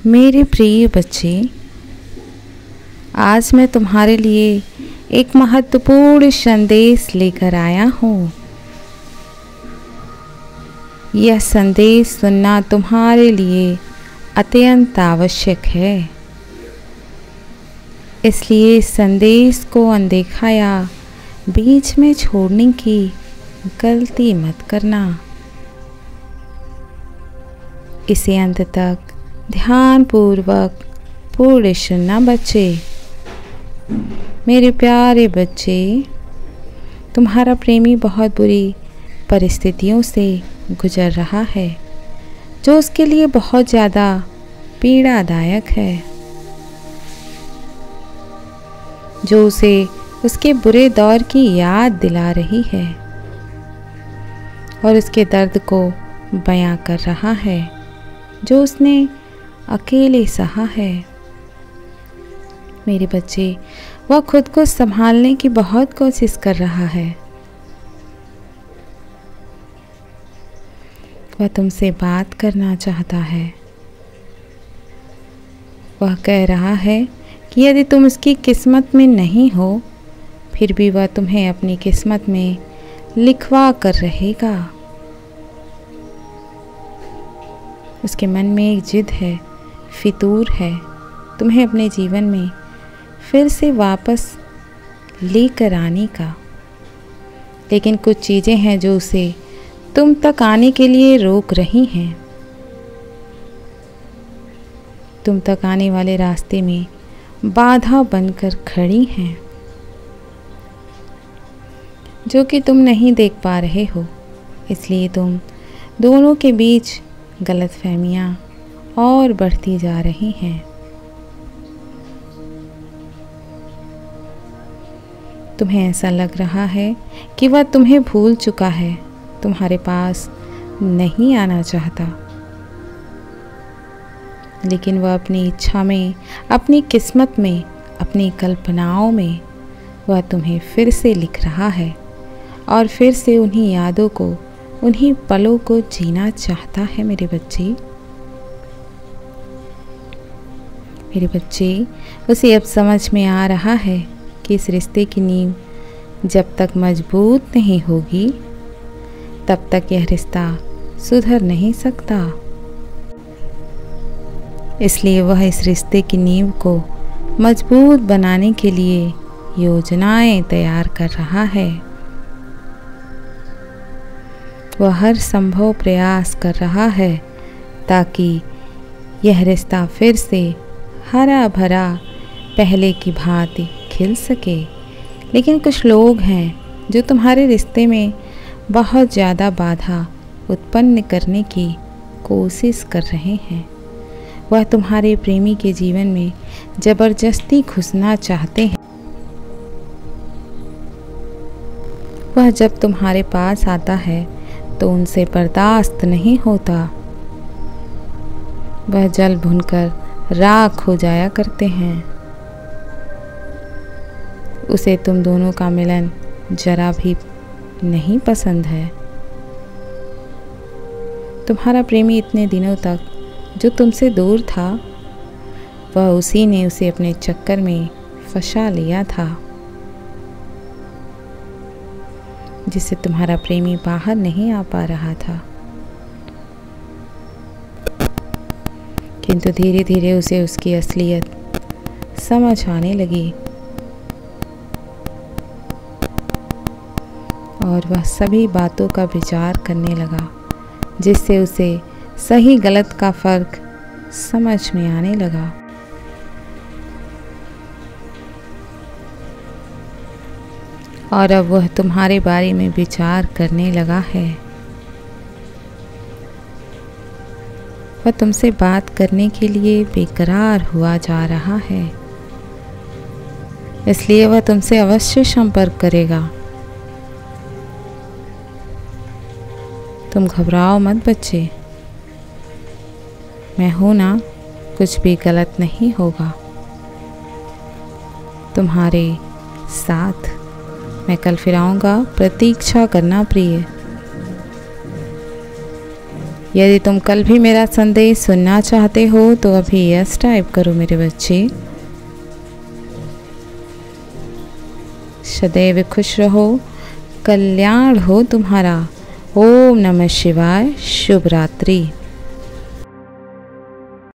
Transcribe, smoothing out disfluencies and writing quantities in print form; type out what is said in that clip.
मेरे प्रिय बच्चे, आज मैं तुम्हारे लिए एक महत्वपूर्ण संदेश लेकर आया हूँ। यह संदेश सुनना तुम्हारे लिए अत्यंत आवश्यक है। इसलिए इस संदेश को अनदेखा या बीच में छोड़ने की गलती मत करना। इसे अंत तक ध्यानपूर्वक पूर्ण सुनना बच्चे। मेरे प्यारे बच्चे, तुम्हारा प्रेमी बहुत बुरी परिस्थितियों से गुजर रहा है जो उसके लिए बहुत ज़्यादा पीड़ादायक है, जो उसे उसके बुरे दौर की याद दिला रही है और उसके दर्द को बयां कर रहा है जो उसने अकेले सहा है। मेरे बच्चे, वह खुद को संभालने की बहुत कोशिश कर रहा है। वह तुमसे बात करना चाहता है। वह कह रहा है कि यदि तुम उसकी किस्मत में नहीं हो, फिर भी वह तुम्हें अपनी किस्मत में लिखवा कर रहेगा। उसके मन में एक जिद है, फितूर है, तुम्हें अपने जीवन में फिर से वापस लेकर आने का। लेकिन कुछ चीज़ें हैं जो उसे तुम तक आने के लिए रोक रही हैं। तुम तक आने वाले रास्ते में बाधा बनकर खड़ी हैं, जो कि तुम नहीं देख पा रहे हो। इसलिए तुम दोनों के बीच गलतफहमियां और बढ़ती जा रही हैं। तुम्हें ऐसा लग रहा है कि वह तुम्हें भूल चुका है, तुम्हारे पास नहीं आना चाहता। लेकिन वह अपनी इच्छा में, अपनी किस्मत में, अपनी कल्पनाओं में वह तुम्हें फिर से लिख रहा है और फिर से उन्हीं यादों को, उन्हीं पलों को जीना चाहता है। मेरे बच्चे, उसे अब समझ में आ रहा है कि इस रिश्ते की नींव जब तक मजबूत नहीं होगी, तब तक यह रिश्ता सुधर नहीं सकता। इसलिए वह इस रिश्ते की नींव को मजबूत बनाने के लिए योजनाएं तैयार कर रहा है। वह हर संभव प्रयास कर रहा है ताकि यह रिश्ता फिर से हरा भरा पहले की भांति खिल सके। लेकिन कुछ लोग हैं जो तुम्हारे रिश्ते में बहुत ज़्यादा बाधा उत्पन्न करने की कोशिश कर रहे हैं। वह तुम्हारे प्रेमी के जीवन में ज़बरदस्ती घुसना चाहते हैं। वह जब तुम्हारे पास आता है तो उनसे बर्दाश्त नहीं होता। वह जल भुनकर राख हो जाया करते हैं। उसे तुम दोनों का मिलन जरा भी नहीं पसंद है। तुम्हारा प्रेमी इतने दिनों तक जो तुमसे दूर था, वह उसी ने उसे अपने चक्कर में फंसा लिया था, जिससे तुम्हारा प्रेमी बाहर नहीं आ पा रहा था। किंतु धीरे धीरे उसे उसकी असलियत समझ आने लगी और वह सभी बातों का विचार करने लगा, जिससे उसे सही गलत का फर्क समझ में आने लगा। और अब वह तुम्हारे बारे में विचार करने लगा है। वह तुमसे बात करने के लिए बेकरार हुआ जा रहा है। इसलिए वह तुमसे अवश्य संपर्क करेगा। तुम घबराओ मत बच्चे, मैं हूं ना, कुछ भी गलत नहीं होगा। तुम्हारे साथ मैं कल फिर आऊँगा, प्रतीक्षा करना प्रिय। यदि तुम कल भी मेरा संदेश सुनना चाहते हो तो अभी यस टाइप करो मेरे बच्चे। सदैव खुश रहो, कल्याण हो तुम्हारा। ओम नमः शिवाय। शुभ रात्रि।